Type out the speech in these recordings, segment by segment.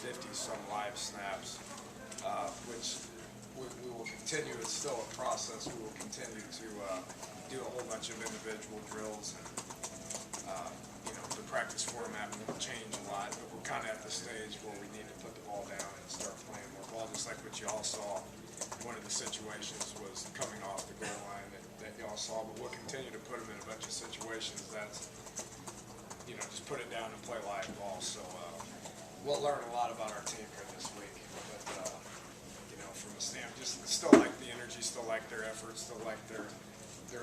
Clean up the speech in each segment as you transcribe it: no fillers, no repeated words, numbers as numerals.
50-some live snaps, which we will continue. It's still a process. We will continue to do a whole bunch of individual drills, and the practice format won't change a lot, but we're kind of at the stage where we need to put the ball down and start playing more ball, just like what you all saw. One of the situations was coming off the goal line that y'all saw, but we'll continue to put them in a bunch of situations that's, just put it down and play live ball. So we'll learn a lot about our team here this week. But, from a standpoint, just still like the energy, still like their efforts, still like their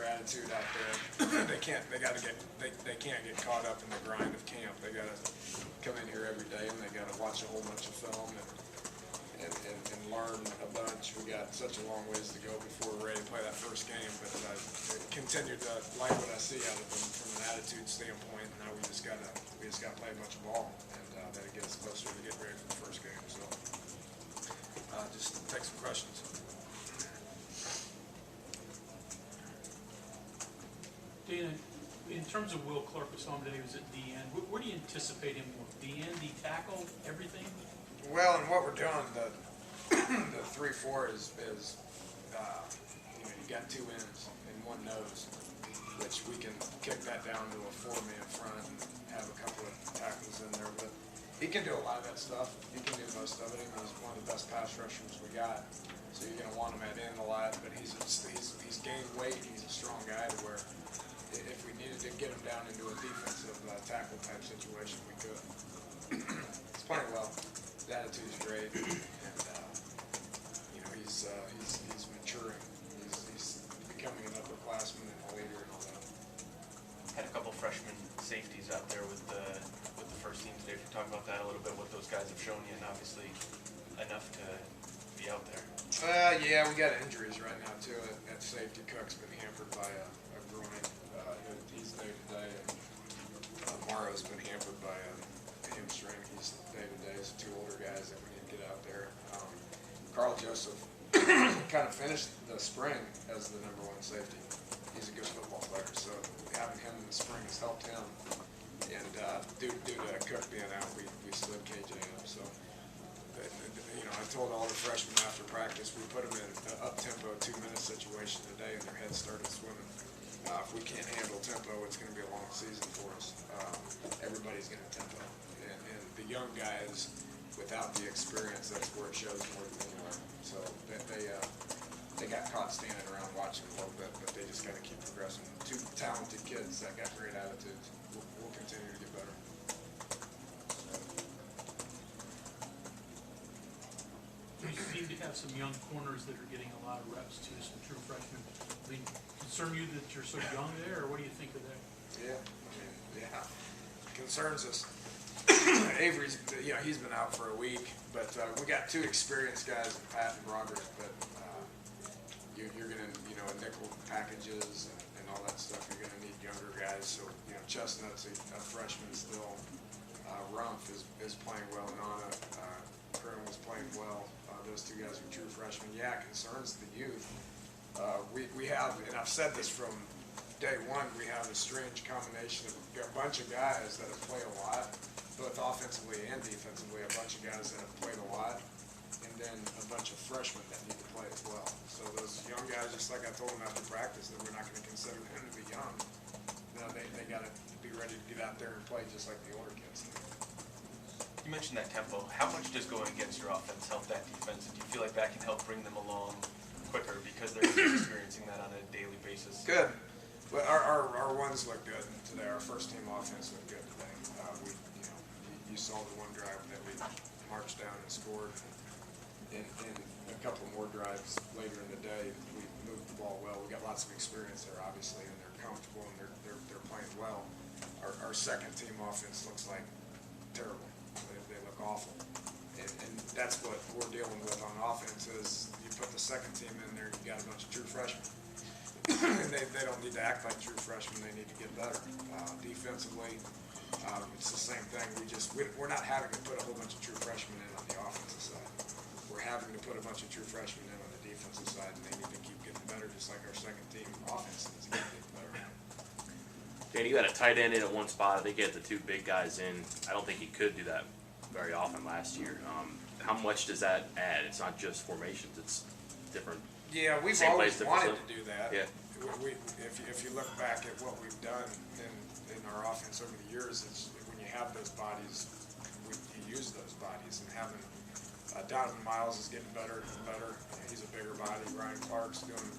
attitude out there. They can't get caught up in the grind of camp. They got to come in here every day and they got to watch a whole bunch of film and learn a bunch. We got such a long ways to go before we're ready to play that first game, but I continue to like what I see out of them from an attitude standpoint. Now we just gotta play a bunch of ball, and that'll get us closer to getting ready for the first game. So just take some questions. Dana, in terms of Will Clark, we saw him today, he was at D end. Where do you anticipate him with? D end, D tackle, everything? Well, and what we're doing, the 3-4 is you got two ends and one nose, which we can kick that down to a 4-man front and have a couple of tackles in there. But he can do a lot of that stuff. He can do most of it. He's one of the best pass rushers we got. So you're going to want him at end a lot. But he's gained weight. He's a strong guy to where if we needed to get him down into a defensive tackle type situation, we could. He's playing well. His attitude's great, and he's maturing. He's becoming an upperclassman and a leader and all that. Had a couple freshman safeties out there with the first team today. If you talk about that a little bit, what those guys have shown you, and obviously enough to be out there. Yeah, we got injuries right now too. At safety, Cook's been hampered by a groin. He's day to day, and Morrow's been hampered by a hamstring. He's day to day. He's two older guys that we need to get out there. Carl Joseph kind of finished the spring as the #1 safety. He's a good football player, so having him in the spring has helped him. And due to Cook being out, we slid KJ up. So, I told all the freshmen after practice, we put them in an up-tempo 2-minute situation today, and their heads started swimming. If we can't handle tempo, it's going to be a long season for us. Everybody's going to tempo. And the young guys, without the experience, that's where it shows more than anywhere. So they got caught standing around watching a little bit, but they just got to keep progressing. Two talented kids that got great attitudes. We'll continue to get better. You seem to have some young corners that are getting a lot of reps too, some true freshmen. Concern you that you're so young there, or what do you think of that? Yeah. Concerns us. Avery's, he's been out for a week, but we got two experienced guys, Pat and Robert. But you're gonna, in nickel packages and all that stuff, you're gonna need younger guys. So Chestnut's a freshman still. Rumpf is playing well. Nana Kern was playing well. Those two guys are true freshmen. Yeah, it concerns the youth. We have, and I've said this from day one, we have a strange combination of a bunch of guys that have played a lot, both offensively and defensively, a bunch of guys that have played a lot, and then a bunch of freshmen that need to play as well. So those young guys, just like I told them after practice, that we're not going to consider them to be young. They got to be ready to get out there and play just like the older kids do. You mentioned that tempo. How much does going against your offense help that defense? And do you feel like that can help bring them along quicker because they're experiencing that on a daily basis? Good. Well, our ones look good today. Our first team offense looked good today. You saw the one drive that we marched down and scored. In a couple more drives later in the day, we moved the ball well. We got lots of experience there, obviously, and they're comfortable and they're playing well. Our second team offense looks like terrible. They look awful. And that's what we're dealing with on offense is you put the second team in there, you got a bunch of true freshmen. And they don't need to act like true freshmen, they need to get better. Defensively, it's the same thing. We're not having to put a whole bunch of true freshmen in on the offensive side. We're having to put a bunch of true freshmen in on the defensive side, and they need to keep getting better, just like our second team offense needs to get better. Dan, you had a tight end in at one spot. I think you had the two big guys in. I don't think you could do that very often last year. How much does that add? It's not just formations; it's different. Yeah, we've Same always place, different wanted stuff. to do that. Yeah. If you look back at what we've done in our offense over the years, is when you have those bodies, you use those bodies, and having Donovan Miles is getting better and better. He's a bigger body. Ryan Clark's doing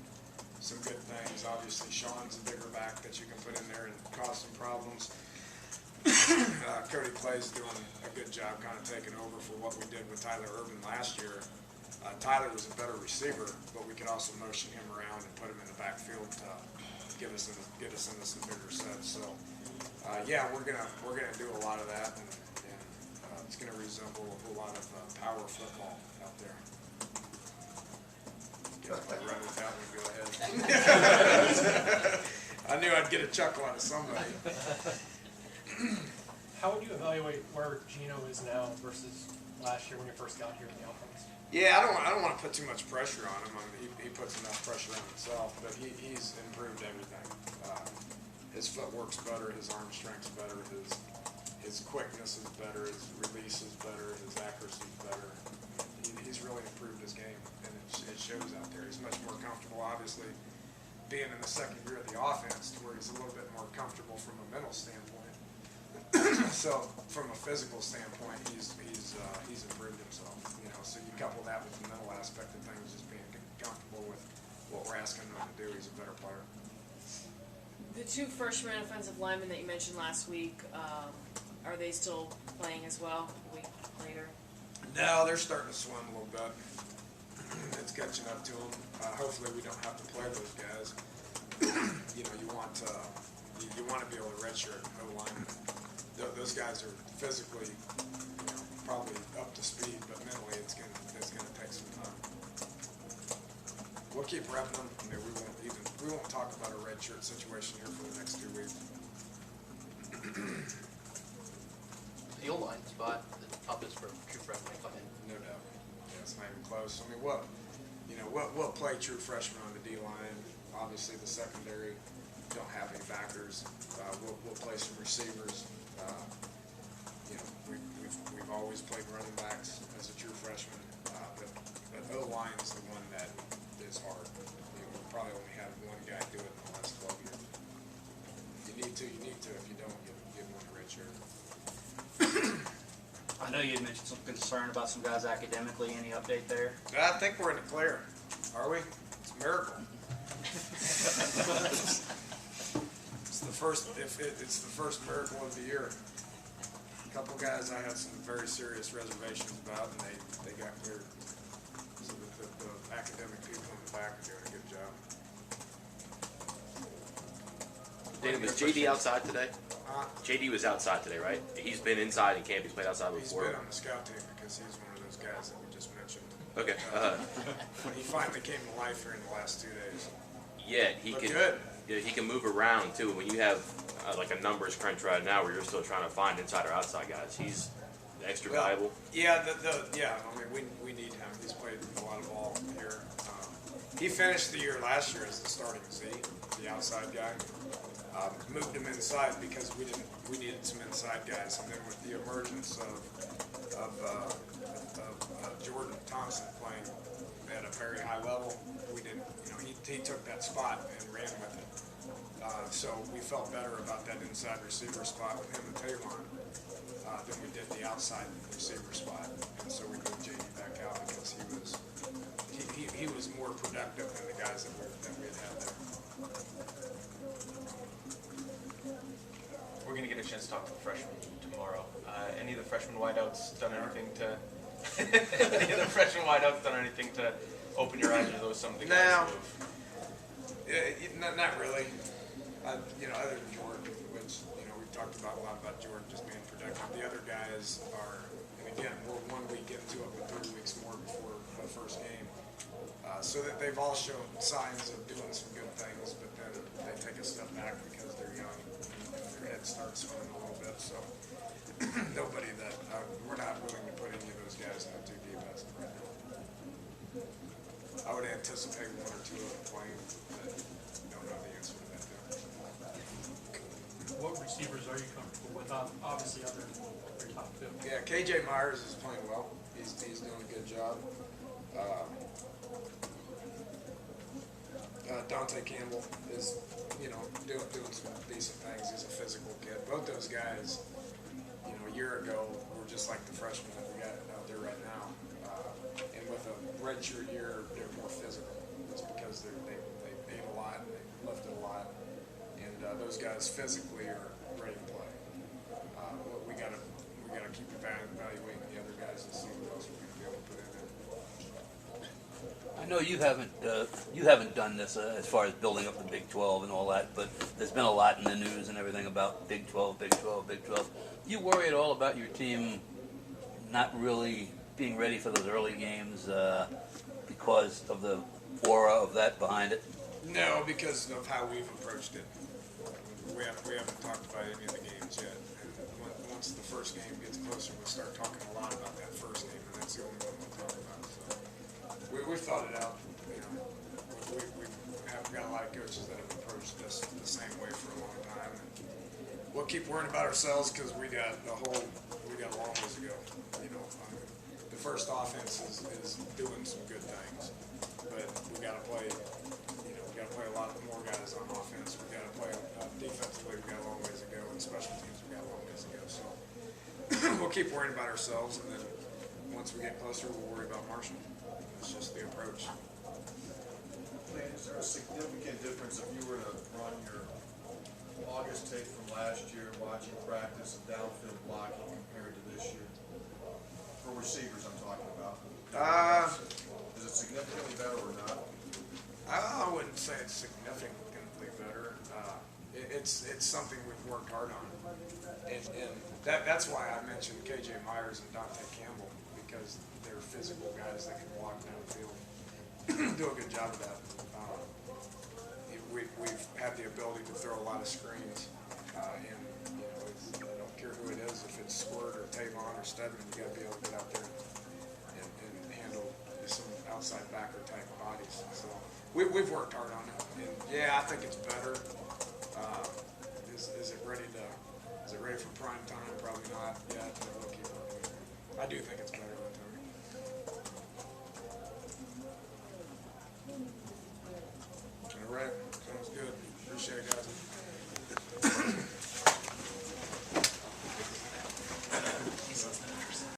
some good things. Obviously, Sean's a bigger back that you can put in there and cause some problems. Cody Clay's doing a good job kind of taking over for what we did with Tyler Urban last year. Tyler was a better receiver, but we could also motion him around and put him in the backfield to get us into some bigger sets. So, yeah, we're gonna do a lot of that, and it's gonna resemble a whole lot of power football out there. If I run with that one, go ahead. I knew I'd get a chuckle out of somebody. How would you evaluate where Gino is now versus last year when you first got here in the offense? Yeah, I don't want to put too much pressure on him. I mean, he puts enough pressure on himself, but he's improved everything. His footwork's better, his arm strength's better, his quickness is better, his release is better, his accuracy's better. He's really improved his game, and it shows out there. He's much more comfortable, obviously, being in the second year of the offense, to where he's a little bit more comfortable from a mental standpoint. So, from a physical standpoint, he's improved himself. You know, so you couple that with the mental aspect of things, just being comfortable with what we're asking him to do. He's a better player. The two freshman offensive linemen that you mentioned last week, are they still playing as well a week later? No, they're starting to swim a little bit. It's catching up to them. Hopefully, we don't have to play those guys. You know, you want to be able to redshirt O-line. Those guys are physically, you know, probably up to speed, but mentally it's gonna take some time. We'll keep repping them. I mean, we won't talk about a redshirt situation here for the next 2 weeks. The O-line spot, the toughest for true freshmen to come in. No doubt. Yeah, it's not even close. I mean, we'll play true freshmen on the D-line. Obviously, the secondary don't have any backers. We'll play some receivers. You know, we've always played running backs as a true freshman, but O-line is the one that is hard. You know, we've probably only had one guy do it in the last 12 years. You need to. If you don't, give one a red shirt. I know you had mentioned some concern about some guys academically. Any update there? I think we're in the clear. Are we? It's a miracle. It's the first miracle of the year. A couple guys I had some very serious reservations about, and they got cleared. So the academic people in the back are doing a good job. David, was JD outside today? Huh? JD was outside today, right? He's been inside in camp. He's played outside He's before. been on the scout team because he's one of those guys that we just mentioned. Okay. He finally came to life here in the last 2 days. Yeah, he Look can. good. Yeah, he can move around too. When you have like a numbers crunch right now, where you're still trying to find inside or outside guys, he's extra valuable. Yeah, yeah. I mean, we need him. He's played a lot of ball here. He finished the year last year as the starting Z, the outside guy. Moved him inside because we needed some inside guys, and then with the emergence of Jordan Thompson playing at a very high level, we didn't. You know, he took that spot and ran with it. So we felt better about that inside receiver spot with him and Tavon than we did the outside receiver spot, and so we moved JD back out because he was more productive than the guys that we had there. We're gonna get a chance to talk to the freshmen tomorrow. Any of the freshman wideouts done anything to? Any of the freshman wideouts done anything to open your eyes to those some of the guys who have? Not really. You know, other than Jordan, which, you know, we've talked about a lot about Jordan just being productive. The other guys are, and again, we're 1 week into it, but 3 weeks more before the first game. So that they've all shown signs of doing some good things, but then they take a step back because they're young and their head starts swimming a little bit. So nobody that, we're not willing to put any of those guys in the 2 deep as of right now. I would anticipate 1 or 2 of them playing, but don't know the answer to that. What receivers are you comfortable with? Obviously, other than your top two. Yeah, KJ Myers is playing well. He's doing a good job. Dante Campbell is, doing some decent things. He's a physical kid. Both those guys, a year ago were just like the freshmen that we got out there right now. And with a redshirt year, they're more physical. It's because they ate a lot, they lifted a lot, and those guys physically are ready to play. We gotta keep evaluating the other guys and see what else we're gonna be able to put in there. I know you haven't done this as far as building up the Big 12 and all that, but there's been a lot in the news and everything about Big 12, Big 12, Big 12. You worry at all about your team not really being ready for those early games because of the aura of that behind it? No, because of how we've approached it. We haven't talked about any of the games yet. And once the first game gets closer, we'll start talking a lot about that first game, and that's the only one we'll talk about. So we've thought it out. We have got a lot of coaches that have approached this the same way for a long time. And we'll keep worrying about ourselves because we got a long ways to go. The first offense is doing some good things, but we got to play. We got to play a lot more guys on offense. We got to play defensively. We got a long ways to go, and special teams we got a long ways to go. So we'll keep worrying about ourselves, and then once we get closer, we'll worry about Marshall. It's just the approach. Lane, is there a significant difference if you were to run your August tape from last year, watching practice and downfield blocking compared to this year? For receivers, I'm talking about. Is it significantly better or not? I wouldn't say it's significantly better. It's something we've worked hard on, and that's why I mentioned KJ Myers and Dante Campbell, because they're physical guys that can block downfield. Do a good job of that. We've had the ability to throw a lot of screens, and I don't care who it is, if it's Squirt or Tavon or Stedman, you got to be able to get out there and handle some outside backer type bodies. So we've worked hard on it, and yeah, I think it's better. Is it ready for prime time? Probably not yet, but we'll keep working. I do think it's better.